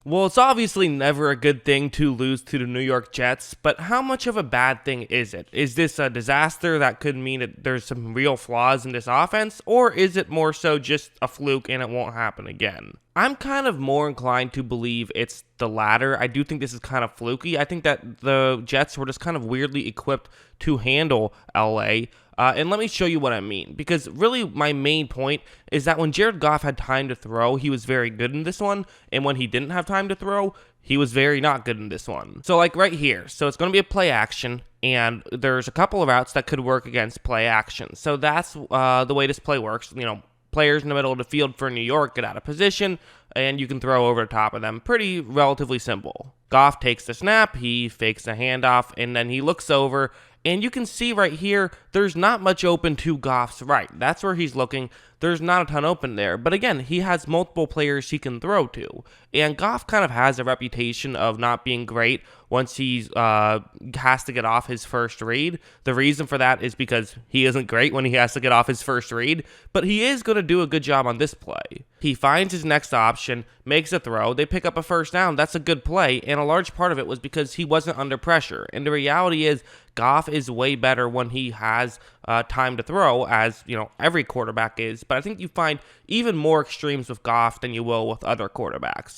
Well, it's obviously never a good thing to lose to the New York Jets, but how much of a bad thing is it? Is this a disaster that could mean that there's some real flaws in this offense, or is it more so just a fluke and it won't happen again? I'm kind of more inclined to believe it's the latter. I do think this is kind of fluky. I think that the Jets were just kind of weirdly equipped to handle LA. And let me show you what I mean. Because really, my main point is that when Jared Goff had time to throw, he was very good in this one. And when he didn't have time to throw, he was very not good in this one. So like right here. So it's going to be a play action. And there's a couple of routes that could work against play action. So that's the way this play works. Players in the middle of the field for New York get out of position, and you can throw over the top of them. Pretty relatively simple. Goff takes the snap, he fakes the handoff, and then he looks over, and you can see right here, there's not much open to Goff's right. That's where he's looking. There's not a ton open there. But again, he has multiple players he can throw to. And Goff kind of has a reputation of not being great once he has to get off his first read. The reason for that is because he isn't great when he has to get off his first read. But he is going to do a good job on this play. He finds his next option, makes a throw, they pick up a first down. That's a good play, and a large part of it was because he wasn't under pressure. And the reality is, Goff is way better when he has time to throw, as every quarterback is. But I think you find even more extremes with Goff than you will with other quarterbacks.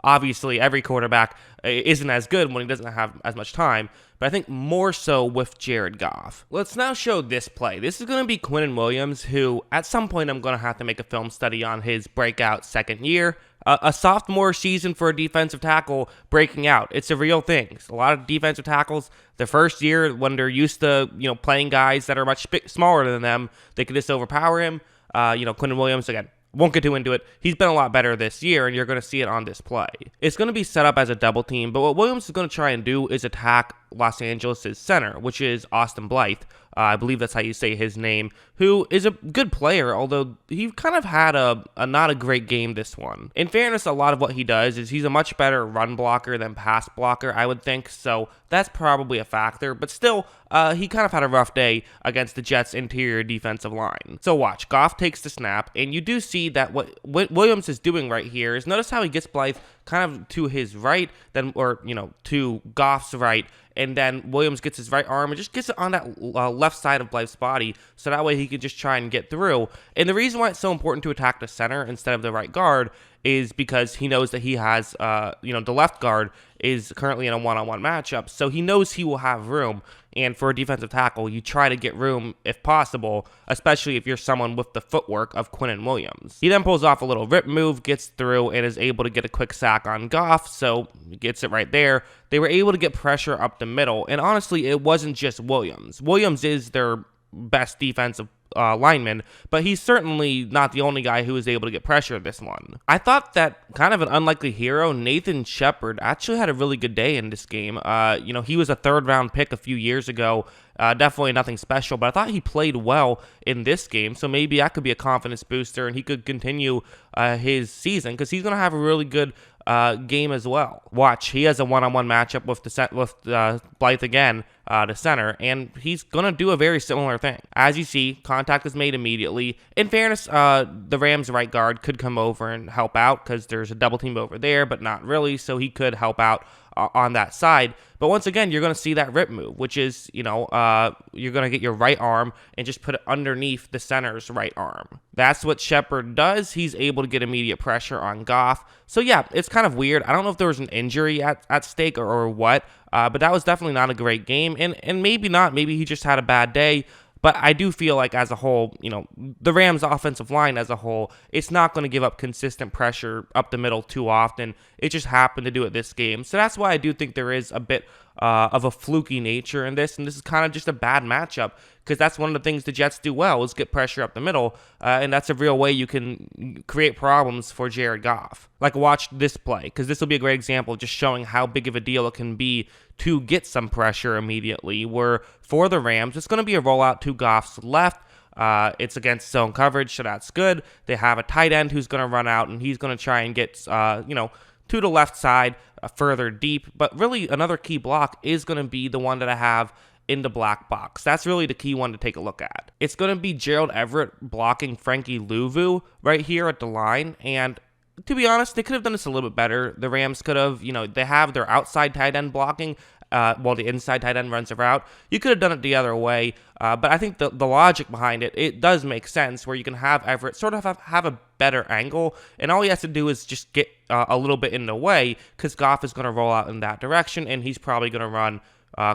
Obviously every quarterback isn't as good when he doesn't have as much time, but I think more so with Jared Goff. Let's now show this play. This is going to be Quinnen Williams, who at some point I'm going to have to make a film study on his breakout second year. A sophomore season for a defensive tackle breaking out. It's a real thing. A lot of defensive tackles, the first year when they're used to, playing guys that are much smaller than them, they can just overpower him. Quinnen Williams, again, won't get too into it. He's been a lot better this year, and you're going to see it on this play. It's going to be set up as a double team, but what Williams is going to try and do is attack Los Angeles' center, which is Austin Blythe. I believe that's how you say his name, who is a good player, although he kind of had a not a great game this one. In fairness, a lot of what he does is he's a much better run blocker than pass blocker, I would think, so that's probably a factor, but still, he kind of had a rough day against the Jets' interior defensive line. So watch, Goff takes the snap, and you do see that what Williams is doing right here is notice how he gets Blythe kind of to his right, to Goff's right, and then Williams gets his right arm and just gets it on that left side of Blythe's body, so that way he can just try and get through. And the reason why it's so important to attack the center instead of the right guard is because he knows that he has, the left guard is currently in a one-on-one matchup, so he knows he will have room. And for a defensive tackle, you try to get room if possible, especially if you're someone with the footwork of Quinnen Williams. He then pulls off a little rip move, gets through, and is able to get a quick sack on Goff, so he gets it right there. They were able to get pressure up the middle, and honestly, it wasn't just Williams. Williams is their best defensive lineman, but he's certainly not the only guy who was able to get pressure this one. I thought that kind of an unlikely hero, Nathan Shepard, actually had a really good day in this game. He was a third-round pick a few years ago. Definitely nothing special, but I thought he played well in this game, so maybe that could be a confidence booster, and he could continue his season, because he's going to have a really good game as well. Watch, he has a one-on-one matchup with Blythe again, the center, and he's going to do a very similar thing. As you see, contact is made immediately. In fairness, the Rams' right guard could come over and help out because there's a double team over there, but not really, so he could help out on that side. But once again, you're going to see that rip move, which is, you're going to get your right arm and just put it underneath the center's right arm. That's what Shepard does. He's able to get immediate pressure on Goff. So yeah, it's kind of weird. I don't know if there was an injury at stake or what, but that was definitely not a great game. And maybe not. Maybe he just had a bad day. But I do feel like as a whole, the Rams' offensive line as a whole, it's not going to give up consistent pressure up the middle too often. It just happened to do it this game. So that's why I do think there is a bit of a fluky nature in this. And this is kind of just a bad matchup because that's one of the things the Jets do well is get pressure up the middle. And that's a real way you can create problems for Jared Goff. Like watch this play because this will be a great example of just showing how big of a deal it can be to get some pressure immediately, where for the Rams, it's going to be a rollout to Goff's left. It's against zone coverage, so that's good. They have a tight end who's going to run out, and he's going to try and get, to the left side further deep. But really, another key block is going to be the one that I have in the black box. That's really the key one to take a look at. It's going to be Gerald Everett blocking Frankie Louvu right here at the line, and to be honest, they could have done this a little bit better. The Rams could have, they have their outside tight end blocking while the inside tight end runs a route. You could have done it the other way, but I think the logic behind it does make sense, where you can have Everett sort of have a better angle, and all he has to do is just get a little bit in the way, because Goff is going to roll out in that direction, and he's probably going to run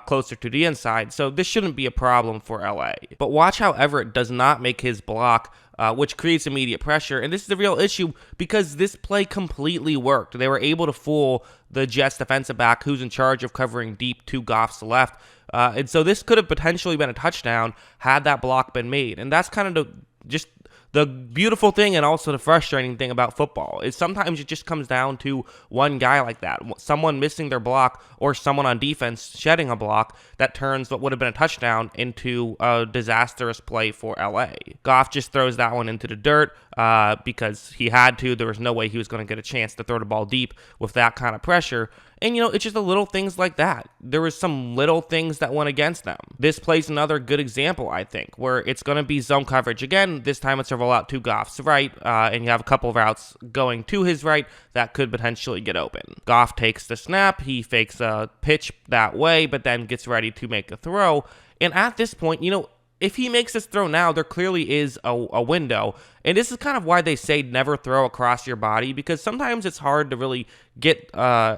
closer to the inside, so this shouldn't be a problem for LA. But watch how Everett does not make his block, which creates immediate pressure, and this is the real issue, because this play completely worked. They were able to fool the Jets defensive back, who's in charge of covering deep to Goff's left, and so this could have potentially been a touchdown had that block been made, and that's kind of just the beautiful thing and also the frustrating thing about football is sometimes it just comes down to one guy like that, someone missing their block or someone on defense shedding a block that turns what would have been a touchdown into a disastrous play for LA. Goff just throws that one into the dirt because he had to. There was no way he was going to get a chance to throw the ball deep with that kind of pressure. And, it's just the little things like that. There was some little things that went against them. This plays another good example, I think, where it's going to be zone coverage. Again, this time it's a rollout to Goff's right, and you have a couple of routes going to his right that could potentially get open. Goff takes the snap, he fakes a pitch that way, but then gets ready to make a throw. And at this point, if he makes this throw now, there clearly is a window. And this is kind of why they say never throw across your body, because sometimes it's hard to really get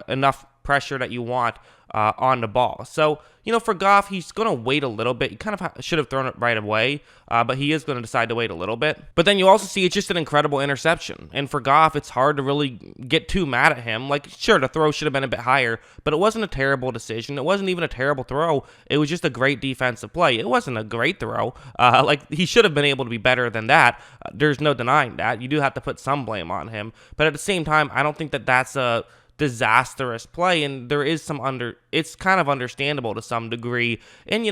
enough pressure that you want on the ball. So, for Goff, he's going to wait a little bit. He kind of should have thrown it right away, but he is going to decide to wait a little bit. But then you also see it's just an incredible interception. And for Goff, it's hard to really get too mad at him. Like, sure, the throw should have been a bit higher, but it wasn't a terrible decision. It wasn't even a terrible throw. It was just a great defensive play. It wasn't a great throw. He should have been able to be better than that. There's no denying that. You do have to put some blame on him. But at the same time, I don't think that that's a disastrous play, and there is it's kind of understandable to some degree. And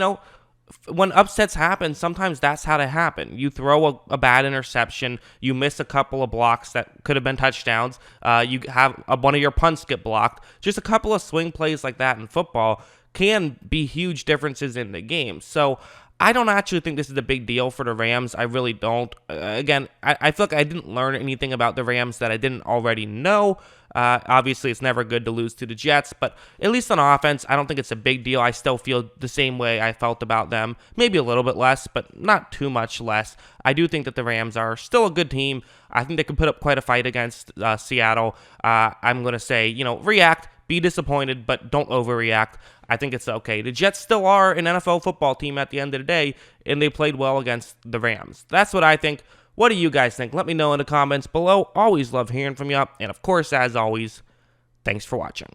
when upsets happen, sometimes that's how they happen. You throw a bad interception, you miss a couple of blocks that could have been touchdowns, you have one of your punts get blocked. Just a couple of swing plays like that in football can be huge differences in the game. So I don't actually think this is a big deal for the Rams. I really don't. Again, I feel like I didn't learn anything about the Rams that I didn't already know. Obviously, it's never good to lose to the Jets, but at least on offense, I don't think it's a big deal. I still feel the same way I felt about them. Maybe a little bit less, but not too much less. I do think that the Rams are still a good team. I think they can put up quite a fight against Seattle. I'm going to say, react. Be disappointed, but don't overreact. I think it's okay. The Jets still are an NFL football team at the end of the day, and they played well against the Rams. That's what I think. What do you guys think? Let me know in the comments below. Always love hearing from you. And of course, as always, thanks for watching.